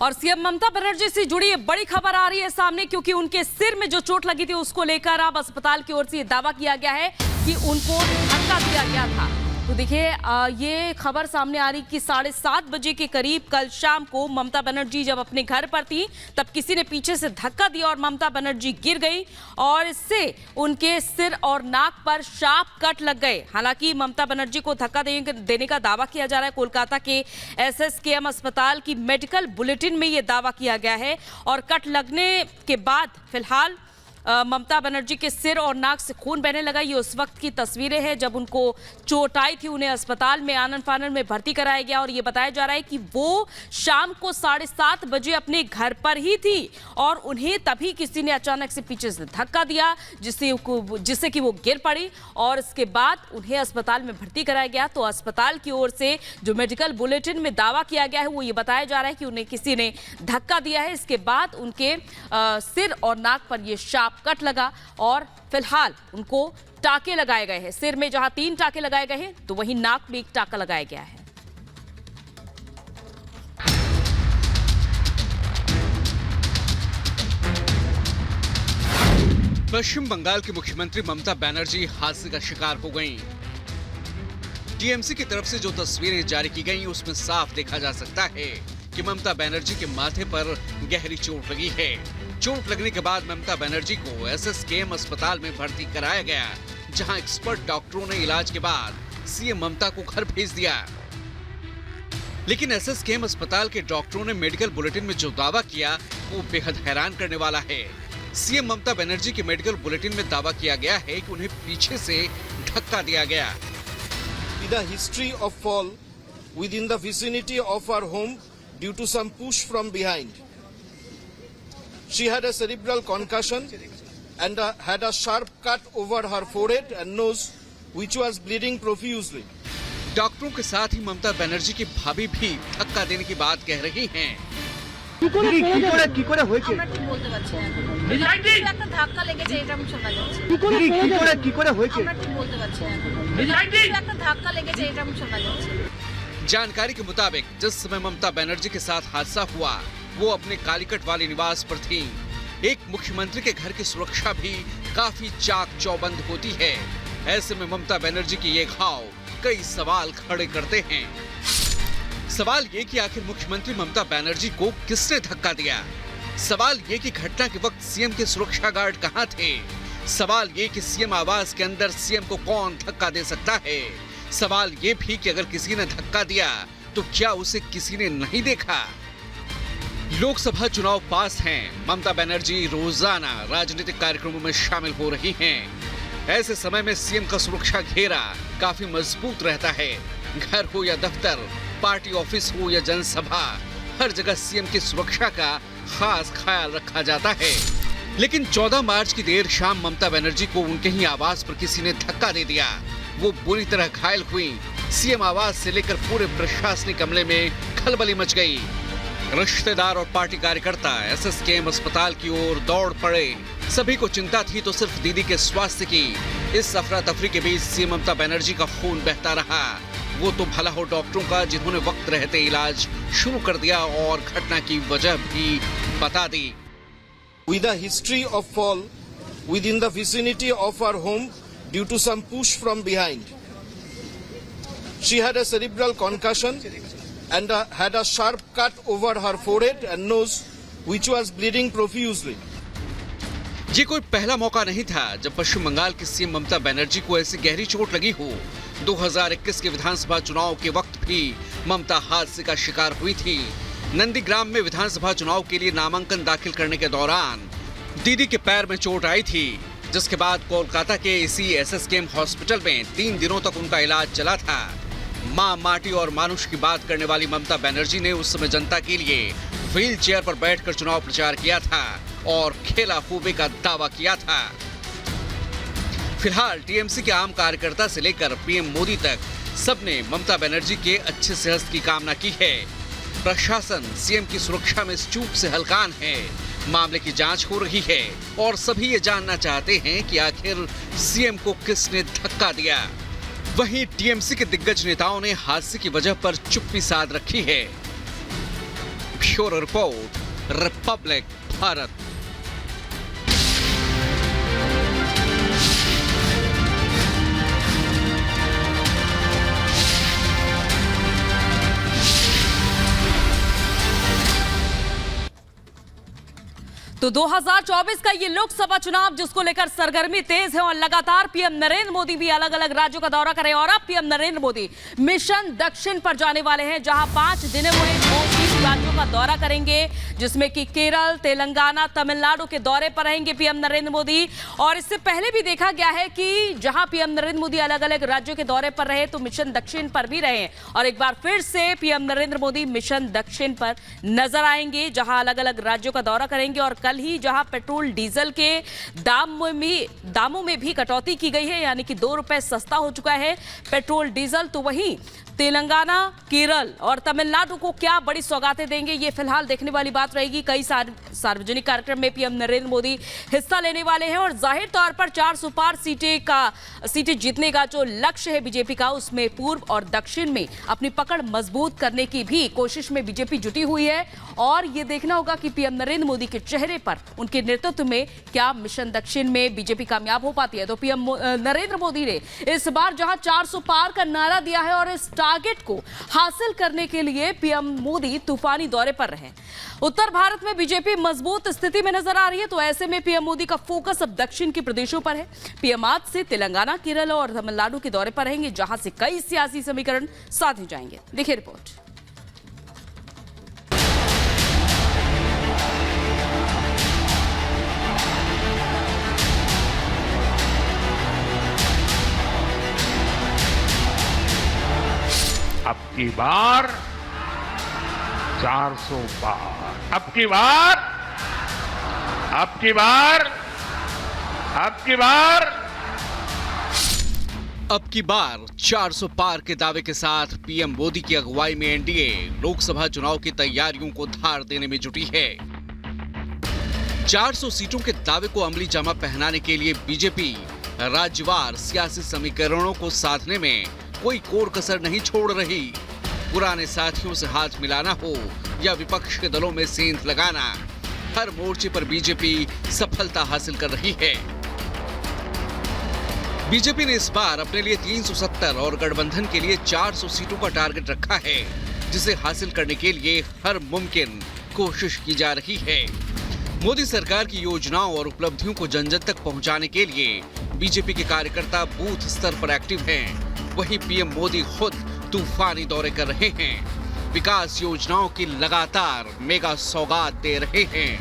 और सीएम ममता बनर्जी से जुड़ी ये बड़ी खबर आ रही है सामने, क्योंकि उनके सिर में जो चोट लगी थी उसको लेकर अब अस्पताल की ओर से ये दावा किया गया है कि उनको धक्का दिया गया था। तो देखिए ये खबर सामने आ रही कि 7:30 बजे के करीब कल शाम को ममता बनर्जी जब अपने घर पर थी तब किसी ने पीछे से धक्का दिया और ममता बनर्जी गिर गई और इससे उनके सिर और नाक पर शार्प कट लग गए। हालांकि ममता बनर्जी को धक्का देने का दावा किया जा रहा है। कोलकाता के एसएसकेएम अस्पताल की मेडिकल बुलेटिन में ये दावा किया गया है और कट लगने के बाद फिलहाल ममता बनर्जी के सिर और नाक से खून बहने लगा। ये उस वक्त की तस्वीरें हैं जब उनको चोट आई थी। उन्हें अस्पताल में आनन फानन में भर्ती कराया गया और ये बताया जा रहा है कि वो शाम को 7:30 बजे अपने घर पर ही थी और उन्हें तभी किसी ने अचानक से पीछे से धक्का दिया जिससे कि वो गिर पड़ी और इसके बाद उन्हें अस्पताल में भर्ती कराया गया। तो अस्पताल की ओर से जो मेडिकल बुलेटिन में दावा किया गया है वो ये बताया जा रहा है कि उन्हें किसी ने धक्का दिया है। इसके बाद उनके सिर और नाक पर ये शार्प कट लगा और फिलहाल उनको टाके लगाए गए हैं। सिर में जहां 3 टाके लगाए गए हैं तो वहीं नाक में 1 टाका लगाया गया है। पश्चिम बंगाल की मुख्यमंत्री ममता बनर्जी हादसे का शिकार हो गईं। टीएमसी की तरफ से जो तस्वीरें जारी की गईं उसमें साफ देखा जा सकता है कि ममता बनर्जी के माथे पर गहरी चोट लगी है। चोट लगने के बाद ममता बनर्जी को एसएसकेएम अस्पताल में भर्ती कराया गया, जहां एक्सपर्ट डॉक्टरों ने इलाज के बाद सीएम ममता को घर भेज दिया। लेकिन एसएसकेएम अस्पताल के डॉक्टरों ने मेडिकल बुलेटिन में जो दावा किया वो बेहद हैरान करने वाला है। सीएम ममता बनर्जी के मेडिकल बुलेटिन में दावा किया गया है कि उन्हें पीछे से धक्का दिया गया। With a history of fall within the vicinity of our home due to some push from behind. She had a cerebral concussion and had a sharp cut over her forehead and nose, which was bleeding profusely. डॉक्टरों के साथ ही ममता बनर्जी की भाभी भी धक्का देने की बात कह रही हैं। जानकारी के मुताबिक जिस समय ममता बनर्जी के साथ हादसा हुआ वो अपने कालीकट वाले निवास पर थी। एक मुख्यमंत्री के घर की सुरक्षा भी काफी चाक चौबंद होती है। ऐसे में ममता बनर्जी के ये घाव कई सवाल खड़े करते हैं। सवाल ये कि आखिर मुख्यमंत्री ममता बनर्जी को किसने धक्का दिया? सवाल ये कि घटना के वक्त सीएम के सुरक्षा गार्ड कहां थे? सवाल ये कि सीएम आवास के अंदर सीएम को कौन धक्का दे सकता है? सवाल ये भी कि अगर किसी ने धक्का दिया तो क्या उसे किसी ने नहीं देखा? लोकसभा चुनाव पास हैं। ममता बनर्जी रोजाना राजनीतिक कार्यक्रमों में शामिल हो रही हैं। ऐसे समय में सीएम का सुरक्षा घेरा काफी मजबूत रहता है। घर हो या दफ्तर, पार्टी ऑफिस हो या जनसभा, हर जगह सीएम की सुरक्षा का खास ख्याल रखा जाता है। लेकिन 14 मार्च की देर शाम ममता बनर्जी को उनके ही आवास पर किसी ने धक्का दे दिया। वो बुरी तरह घायल हुई। सीएम आवास से लेकर पूरे प्रशासनिक अमले में खलबली मच गई। रिश्तेदार और पार्टी कार्यकर्ता एसएसकेएम अस्पताल की ओर दौड़ पड़े। सभी को चिंता थी तो सिर्फ दीदी के स्वास्थ्य की। इस अफरा तफरी के बीच सीएम ममता बनर्जी का खून बहता रहा। वो तो भला हो डॉक्टरों का जिन्होंने वक्त रहते इलाज शुरू कर दिया और घटना की वजह भी बता दी। With a history of fall within the vicinity of our home due to some push from behind. She had a cerebral concussion and had a sharp cut over her forehead and nose, which was bleeding profusely. ये कोई पहला मौका नहीं था जब पश्चिम बंगाल की CM Mamata Banerjee को ऐसी गहरी चोट लगी हो। 2021 के विधानसभा चुनाव के वक्त भी ममता हादसे का शिकार हुई थी। नंदीग्राम में विधानसभा चुनाव के लिए नामांकन दाखिल करने के दौरान दीदी के पैर में चोट आई थी, जिसके बाद कोलकाता के इसी एसएसकेएम हॉस्पिटल में 3 दिनों तक उनका इलाज चला था। मां, माटी और मानुष की बात करने वाली ममता बनर्जी ने उस समय जनता के लिए व्हील चेयर पर बैठकर चुनाव प्रचार किया था और खेला खूबे का दावा किया था। फिलहाल टीएमसी के आम कार्यकर्ता से लेकर पीएम मोदी तक सबने ममता बनर्जी के अच्छे सेहत की कामना की है। प्रशासन सीएम की सुरक्षा में इस चूक से हलकान है। मामले की जांच हो रही है और सभी ये जानना चाहते हैं कि आखिर सीएम को किसने धक्का दिया। वहीं टीएमसी के दिग्गज नेताओं ने हादसे की वजह पर चुप्पी साध रखी है। Bureau report, Republic Bharat. तो 2024 का ये लोकसभा चुनाव जिसको लेकर सरगर्मी तेज है और लगातार पीएम नरेंद्र मोदी भी अलग अलग राज्यों का दौरा करें और अब पीएम नरेंद्र मोदी मिशन दक्षिण पर जाने वाले हैं, जहां 5 दिनों में 30 राज्यों का दौरा करेंगे, जिसमें कि केरल, तेलंगाना, तमिलनाडु के दौरे पर रहेंगे पीएम नरेंद्र मोदी। और इससे पहले भी देखा गया है कि जहां पीएम नरेंद्र मोदी अलग अलग राज्यों के दौरे पर रहे तो मिशन दक्षिण पर भी रहे और एक बार फिर से पीएम नरेंद्र मोदी मिशन दक्षिण पर नजर आएंगे, जहां अलग अलग राज्यों का दौरा करेंगे। और कल ही जहां पेट्रोल डीजल के दामों में भी कटौती की गई है, यानी कि 2 रुपए सस्ता हो चुका है पेट्रोल डीजल, तो वहीं तेलंगाना, केरल और तमिलनाडु को क्या बड़ी सौगातें देंगे, ये फिलहाल देखने वाली बात रहेगी। कई सार्वजनिक कार्यक्रम में पीएम नरेंद्र मोदी हिस्सा लेने वाले हैं और जाहिर तौर पर 400 पार सीटें जीतने का जो लक्ष्य है बीजेपी का, उसमें पूर्व और दक्षिण में अपनी पकड़ मजबूत करने की भी कोशिश में बीजेपी जुटी हुई है। और ये देखना होगा कि पीएम नरेंद्र मोदी के चेहरे पर, उनके नेतृत्व में क्या मिशन दक्षिण में बीजेपी कामयाब हो पाती है। तो पीएम नरेंद्र मोदी ने इस बार जहां 400 पार का नारा दिया है और इस टारगेट को हासिल करने के लिए पीएम मोदी तूफानी दौरे पर रहे। उत्तर भारत में बीजेपी मजबूत स्थिति में नजर आ रही है, तो ऐसे में पीएम मोदी का फोकस अब दक्षिण के प्रदेशों पर है। पीएम आज से तेलंगाना, केरल और तमिलनाडु के दौरे पर रहेंगे, जहां से कई सियासी समीकरण साधे जाएंगे। देखिए रिपोर्ट। अब की बार 400 पार, अब की बार 400 पार के दावे के साथ पीएम मोदी की अगुवाई में एनडीए लोकसभा चुनाव की तैयारियों को धार देने में जुटी है। 400 सीटों के दावे को अमली जामा पहनाने के लिए बीजेपी राज्यवार सियासी समीकरणों को साधने में कोई कोर कसर नहीं छोड़ रही। पुराने साथियों से हाथ मिलाना हो या विपक्ष के दलों में सेंध लगाना, हर मोर्चे पर बीजेपी सफलता हासिल कर रही है। बीजेपी ने इस बार अपने लिए 370 और गठबंधन के लिए 400 सीटों का टारगेट रखा है, जिसे हासिल करने के लिए हर मुमकिन कोशिश की जा रही है। मोदी सरकार की योजनाओं और उपलब्धियों को जन जन तक पहुंचाने के लिए बीजेपी के कार्यकर्ता बूथ स्तर पर एक्टिव हैं। वहीं पीएम मोदी खुद तूफानी दौरे कर रहे हैं, विकास योजनाओं की लगातार मेगा सौगात दे रहे हैं।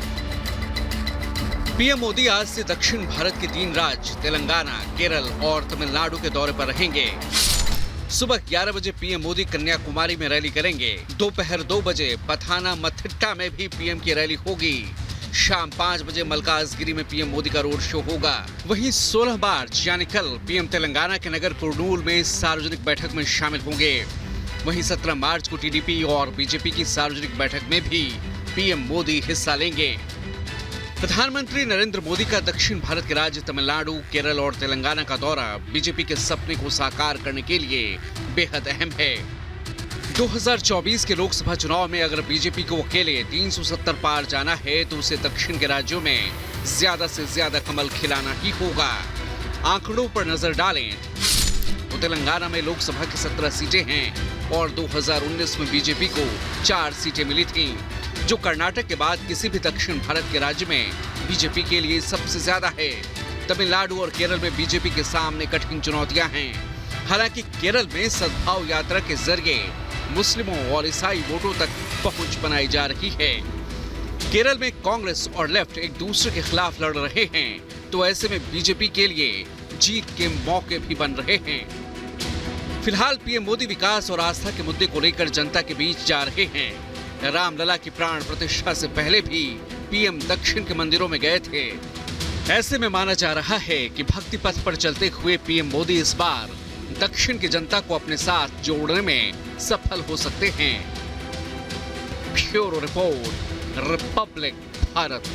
पीएम मोदी आज से दक्षिण भारत के 3 राज्य तेलंगाना, केरल और तमिलनाडु के दौरे पर रहेंगे। सुबह 11 बजे पीएम मोदी कन्याकुमारी में रैली करेंगे। दोपहर 2 बजे पथानामथिट्टा में भी पीएम की रैली होगी। शाम 5 बजे मल्काजगिरी में पीएम मोदी का रोड शो होगा। वहीं 16 मार्च यानी कल पीएम तेलंगाना के नगर कुर्नूल में सार्वजनिक बैठक में शामिल होंगे। वहीं 17 मार्च को टीडीपी और बीजेपी की सार्वजनिक बैठक में भी पीएम मोदी हिस्सा लेंगे। प्रधानमंत्री नरेंद्र मोदी का दक्षिण भारत के राज्य तमिलनाडु, केरल और तेलंगाना का दौरा बीजेपी के सपने को साकार करने के लिए बेहद अहम है। 2024 के लोकसभा चुनाव में अगर बीजेपी को अकेले 370 पार जाना है तो उसे दक्षिण के राज्यों में ज्यादा से ज्यादा कमल खिलाना ही होगा। आंकड़ों पर नजर डालें तो तेलंगाना में लोकसभा की 17 सीटें हैं और 2019 में बीजेपी को 4 सीटें मिली थीं, जो कर्नाटक के बाद किसी भी दक्षिण भारत के राज्य में बीजेपी के लिए सबसे ज्यादा है। तमिलनाडु और केरल में बीजेपी के सामने कठिन चुनौतियां हैं। हालांकि केरल में सद्भाव यात्रा के जरिए मुस्लिमों और ईसाई वोटों तक पहुंच बनाई जा रही है। केरल में कांग्रेस और लेफ्ट एक दूसरे के खिलाफ लड़ रहे हैं, तो ऐसे में बीजेपी के लिए जीत के मौके भी बन रहे हैं। फिलहाल पीएम मोदी विकास और आस्था के मुद्दे को लेकर जनता के बीच जा रहे हैं। रामलला की प्राण प्रतिष्ठा से पहले भी पीएम दक्षिण के मंदिरों में गए थे। ऐसे में माना जा रहा है कि भक्ति पथ पर चलते हुए पीएम मोदी इस बार दक्षिण की जनता को अपने साथ जोड़ने में सफल हो सकते हैं। Bureau report, Republic Bharat.